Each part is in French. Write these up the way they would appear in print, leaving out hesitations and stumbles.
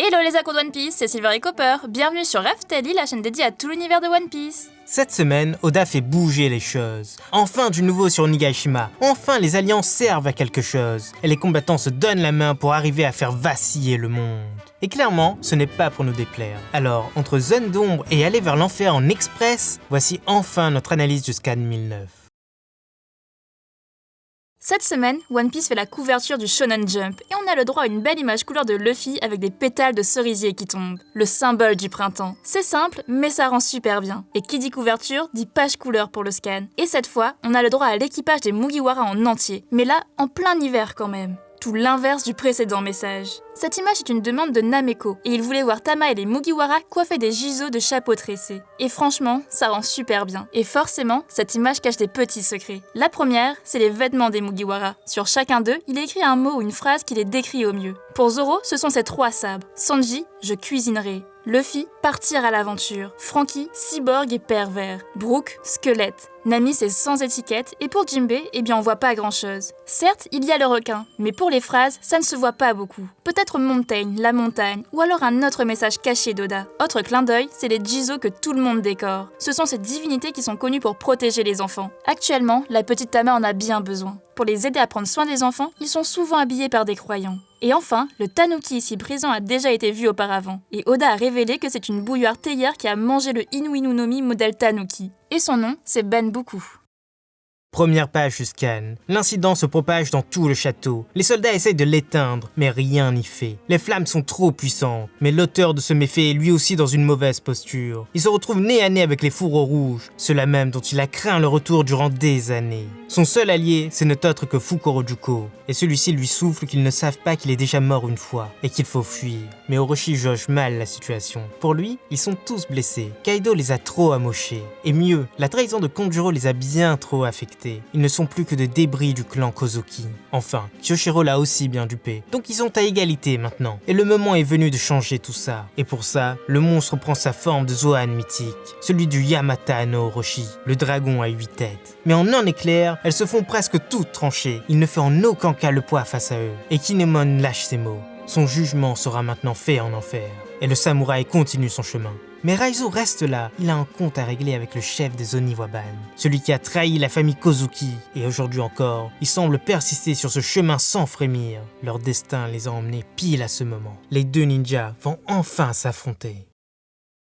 Hello les accros de One Piece, c'est Silver et Copper. Bienvenue sur Raftelli, la chaîne dédiée à tout l'univers de One Piece. Cette semaine, Oda fait bouger les choses. Enfin du nouveau sur Onigashima. Enfin les alliances servent à quelque chose. Et les combattants se donnent la main pour arriver à faire vaciller le monde. Et clairement, ce n'est pas pour nous déplaire. Alors, entre Zone d'ombre et aller vers l'enfer en express, voici enfin notre analyse du scan 1009. Cette semaine, One Piece fait la couverture du Shonen Jump et on a le droit à une belle image couleur de Luffy avec des pétales de cerisier qui tombent. Le symbole du printemps. C'est simple, mais ça rend super bien. Et qui dit couverture, dit page couleur pour le scan. Et cette fois, on a le droit à l'équipage des Mugiwara en entier. Mais là, en plein hiver quand même. Tout l'inverse du précédent message. Cette image est une demande de Nameko, et il voulait voir Tama et les Mugiwara coiffés des giseaux de chapeaux tressés. Et franchement, ça rend super bien. Et forcément, cette image cache des petits secrets. La première, c'est les vêtements des Mugiwara. Sur chacun d'eux, il est écrit un mot ou une phrase qui les décrit au mieux. Pour Zoro, ce sont ses 3 sabres. Sanji, je cuisinerai. Luffy, partir à l'aventure. Franky, cyborg et pervers. Brook, squelette. Nami, c'est sans étiquette. Et pour Jinbei, eh bien on voit pas grand chose. Certes, il y a le requin, mais pour les phrases, ça ne se voit pas beaucoup. Peut-être Montaigne, la montagne, ou alors un autre message caché d'Oda. Autre clin d'œil, c'est les Jizo que tout le monde décore. Ce sont ces divinités qui sont connues pour protéger les enfants. Actuellement, la petite Tama en a bien besoin. Pour les aider à prendre soin des enfants, ils sont souvent habillés par des croyants. Et enfin, le tanuki ici présent a déjà été vu auparavant. Et Oda a révélé que c'est une bouilloire théière qui a mangé le Inuinu no Mi modèle tanuki. Et son nom, c'est Benboku. Première page du scan. L'incident se propage dans tout le château. Les soldats essayent de l'éteindre, mais rien n'y fait. Les flammes sont trop puissantes, mais l'auteur de ce méfait est lui aussi dans une mauvaise posture. Il se retrouve nez à nez avec les fourreaux rouges, ceux-là même dont il a craint le retour durant des années. Son seul allié, c'est n'est autre que Fukorojuko, et celui-ci lui souffle qu'ils ne savent pas qu'il est déjà mort une fois, et qu'il faut fuir. Mais Orochi jauge mal la situation. Pour lui, ils sont tous blessés. Kaido les a trop amochés. Et mieux, la trahison de Kanjuro les a bien trop affectés. Ils ne sont plus que des débris du clan Kozuki. Enfin, Kyoshiro l'a aussi bien dupé. Donc ils sont à égalité maintenant. Et le moment est venu de changer tout ça. Et pour ça, le monstre prend sa forme de Zoan mythique. Celui du Yamata no Orochi, le dragon à 8 têtes. Mais en un éclair, elles se font presque toutes trancher. Il ne fait en aucun cas le poids face à eux. Et Kinemon lâche ses mots. Son jugement sera maintenant fait en enfer. Et le samouraï continue son chemin. Mais Raizo reste là, il a un compte à régler avec le chef des Oniwaban, celui qui a trahi la famille Kozuki, et aujourd'hui encore, il semble persister sur ce chemin sans frémir. Leur destin les a emmenés pile à ce moment. Les deux ninjas vont enfin s'affronter.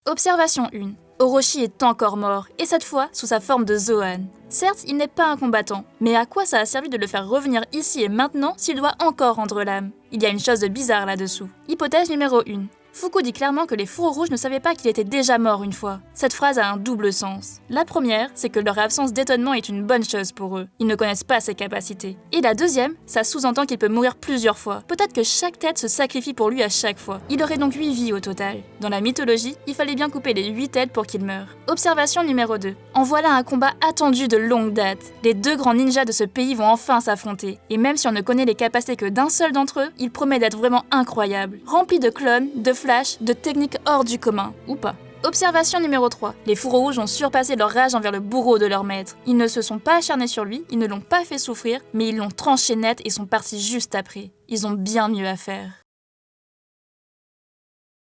Observation 1. Orochi est encore mort, et cette fois sous sa forme de Zoan. Certes, il n'est pas un combattant, mais à quoi ça a servi de le faire revenir ici et maintenant s'il doit encore rendre l'âme? Il y a une chose de bizarre là-dessous. Hypothèse numéro 1. Fuku dit clairement que les fourreaux rouges ne savaient pas qu'il était déjà mort une fois. Cette phrase a un double sens. La première, c'est que leur absence d'étonnement est une bonne chose pour eux. Ils ne connaissent pas ses capacités. Et la deuxième, ça sous-entend qu'il peut mourir plusieurs fois. Peut-être que chaque tête se sacrifie pour lui à chaque fois. Il aurait donc 8 vies au total. Dans la mythologie, il fallait bien couper les 8 têtes pour qu'il meure. Observation numéro 2. En voilà un combat attendu de longue date. Les deux grands ninjas de ce pays vont enfin s'affronter. Et même si on ne connaît les capacités que d'un seul d'entre eux, il promet d'être vraiment incroyable. Rempli de clones, de flash, de techniques hors du commun, ou pas. Observation numéro 3. Les fourreaux rouges ont surpassé leur rage envers le bourreau de leur maître. Ils ne se sont pas acharnés sur lui, ils ne l'ont pas fait souffrir, mais ils l'ont tranché net et sont partis juste après. Ils ont bien mieux à faire.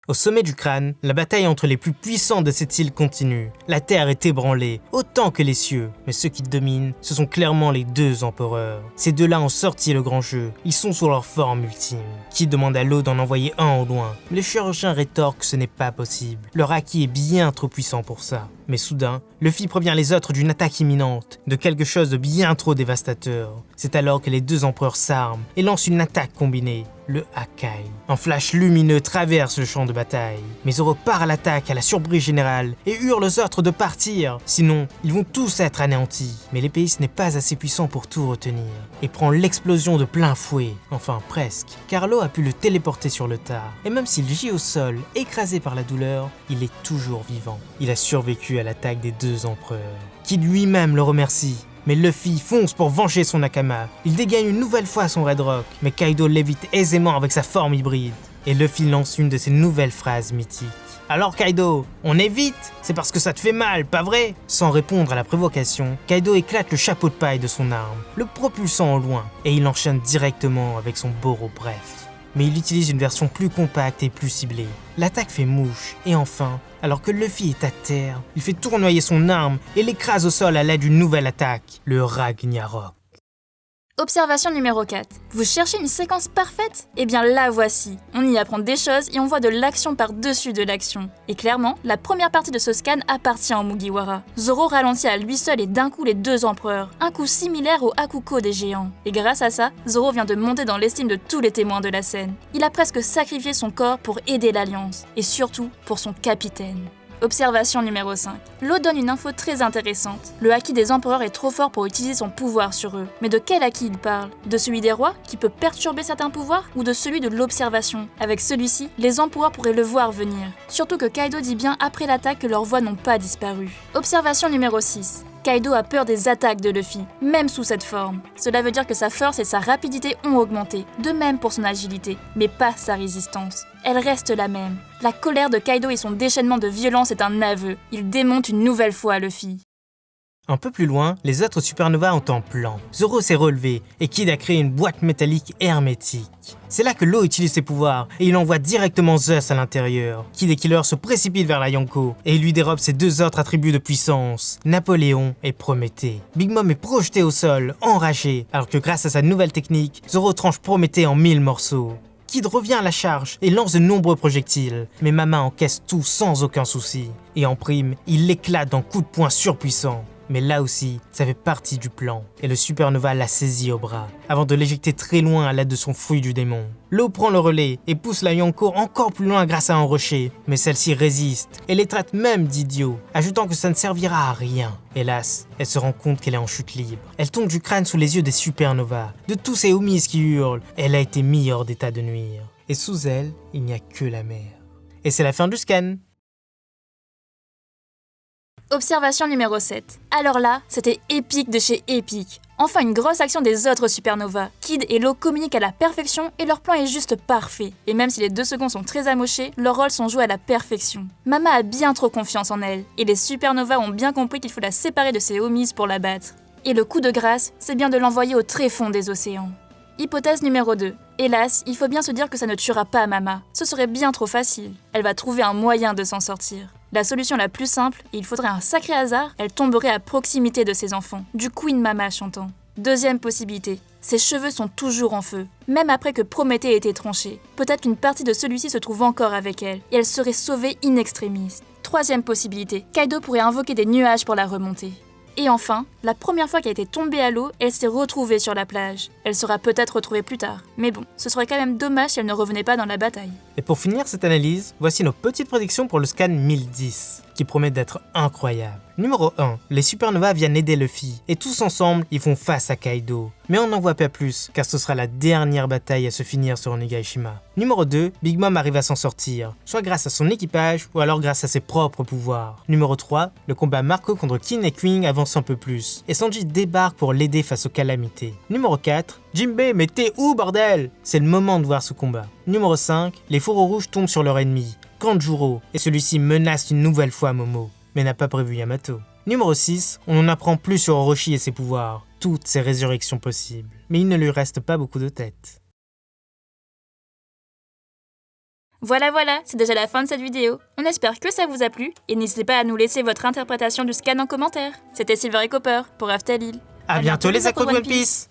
Au sommet du crâne, la bataille entre les plus puissants de cette île continue. La terre est ébranlée, autant que les cieux. Mais ceux qui dominent, ce sont clairement les deux empereurs. Ces deux-là ont sorti le grand jeu. Ils sont sur leur forme ultime. Qui demande à l'eau d'en envoyer un au loin? Les chirurgiens rétorquent que ce n'est pas possible. Leur haki est bien trop puissant pour ça. Mais soudain, Luffy prévient les autres d'une attaque imminente, de quelque chose de bien trop dévastateur. C'est alors que les deux empereurs s'arment et lancent une attaque combinée, le Hakai. Un flash lumineux traverse le champ de bataille. Mais Zoro part à l'attaque à la surprise générale et hurle aux autres de partir, sinon ils vont tous être anéantis. Mais l'épéiste n'est pas assez puissant pour tout retenir et prend l'explosion de plein fouet, enfin presque, car l'eau a pu le téléporter sur le tard. Et même s'il gît au sol, écrasé par la douleur, il est toujours vivant. Il a survécu à l'attaque des deux empereurs, qui lui-même le remercie. Mais Luffy fonce pour venger son Nakama. Il dégaine une nouvelle fois son Red Rock, mais Kaido l'évite aisément avec sa forme hybride. Et Luffy lance une de ses nouvelles phrases mythiques. Alors Kaido, on évite? C'est parce que ça te fait mal, pas vrai? Sans répondre à la provocation, Kaido éclate le chapeau de paille de son arme, le propulsant au loin, et il enchaîne directement avec son Boro bref. mais il utilise une version plus compacte et plus ciblée. L'attaque fait mouche, et enfin, alors que Luffy est à terre, il fait tournoyer son arme et l'écrase au sol à l'aide d'une nouvelle attaque, le Ragnarok. Observation numéro 4. Vous cherchez une séquence parfaite? Eh bien la voici. On y apprend des choses et on voit de l'action par-dessus de l'action. Et clairement, la première partie de ce scan appartient au Mugiwara. Zoro ralentit à lui seul et d'un coup les deux empereurs. Un coup similaire au Hakuko des géants. Et grâce à ça, Zoro vient de monter dans l'estime de tous les témoins de la scène. Il a presque sacrifié son corps pour aider l'Alliance. Et surtout, pour son capitaine. Observation numéro 5. Law donne une info très intéressante. Le haki des empereurs est trop fort pour utiliser son pouvoir sur eux. Mais de quel haki il parle? De celui des rois, qui peut perturber certains pouvoirs, ou de celui de l'observation? Avec celui-ci, les empereurs pourraient le voir venir. Surtout que Kaido dit bien après l'attaque que leurs voix n'ont pas disparu. Observation numéro 6. Kaido a peur des attaques de Luffy, même sous cette forme. Cela veut dire que sa force et sa rapidité ont augmenté, de même pour son agilité, mais pas sa résistance. Elle reste la même. La colère de Kaido et son déchaînement de violence est un aveu. Il démonte une nouvelle fois Luffy. Un peu plus loin, les autres supernovas ont un plan. Zoro s'est relevé et Kid a créé une boîte métallique hermétique. C'est là que Law utilise ses pouvoirs et il envoie directement Zeus à l'intérieur. Kid et Killer se précipitent vers la Yonko et il lui dérobe ses deux autres attributs de puissance, Napoléon et Prométhée. Big Mom est projeté au sol, enragé, alors que grâce à sa nouvelle technique, Zoro tranche Prométhée en 1000 morceaux. Kid revient à la charge et lance de nombreux projectiles, mais Mama encaisse tout sans aucun souci. Et en prime, il l'éclate d'un coup de poing surpuissant. Mais là aussi, ça fait partie du plan, et le supernova l'a saisi au bras, avant de l'éjecter très loin à l'aide de son fruit du démon. Law prend le relais et pousse la Yonko encore plus loin grâce à un rocher, mais celle-ci résiste et les traite même d'idiots, ajoutant que ça ne servira à rien. Hélas, elle se rend compte qu'elle est en chute libre. Elle tombe du crâne sous les yeux des supernovas, de tous ces homies qui hurlent, elle a été mise hors d'état de nuire. Et sous elle, il n'y a que la mer. Et c'est la fin du scan. Observation numéro 7. Alors là, c'était épique de chez épique. Enfin une grosse action des autres supernovas. Kid et Law communiquent à la perfection et leur plan est juste parfait. Et même si les 2 secondes sont très amochés, leurs rôles sont joués à la perfection. Mama a bien trop confiance en elle, et les supernovas ont bien compris qu'il faut la séparer de ses homies pour la battre. Et le coup de grâce, c'est bien de l'envoyer au tréfonds des océans. Hypothèse numéro 2. Hélas, il faut bien se dire que ça ne tuera pas Mama. Ce serait bien trop facile. Elle va trouver un moyen de s'en sortir. La solution la plus simple, et il faudrait un sacré hasard, elle tomberait à proximité de ses enfants, du Queen Mama chantant. Deuxième possibilité, ses cheveux sont toujours en feu, même après que Prométhée ait été tranché. Peut-être qu'une partie de celui-ci se trouve encore avec elle, et elle serait sauvée in extremis. Troisième possibilité, Kaido pourrait invoquer des nuages pour la remonter. Et enfin, la première fois qu'elle était tombée à l'eau, elle s'est retrouvée sur la plage. Elle sera peut-être retrouvée plus tard. Mais bon, ce serait quand même dommage si elle ne revenait pas dans la bataille. Et pour finir cette analyse, voici nos petites prédictions pour le scan 1010, qui promet d'être incroyable. Numéro 1, les supernovas viennent aider Luffy, et tous ensemble, ils font face à Kaido. Mais on n'en voit pas plus, car ce sera la dernière bataille à se finir sur Onigashima. Numéro 2, Big Mom arrive à s'en sortir, soit grâce à son équipage, ou alors grâce à ses propres pouvoirs. Numéro 3, le combat Marco contre Kin et Queen avance un peu plus, et Sanji débarque pour l'aider face aux calamités. Numéro 4, Jinbei, mais t'es où bordel? C'est le moment de voir ce combat. Numéro 5, les fourreaux rouges tombent sur leur ennemi, Kanjuro, et celui-ci menace une nouvelle fois Momo, mais n'a pas prévu Yamato. Numéro 6, on en apprend plus sur Orochi et ses pouvoirs, toutes ses résurrections possibles, mais il ne lui reste pas beaucoup de tête. Voilà, c'est déjà la fin de cette vidéo. On espère que ça vous a plu, et n'hésitez pas à nous laisser votre interprétation du scan en commentaire. C'était Silver et Copper, pour Aftalil. A bientôt les accros de One Piece.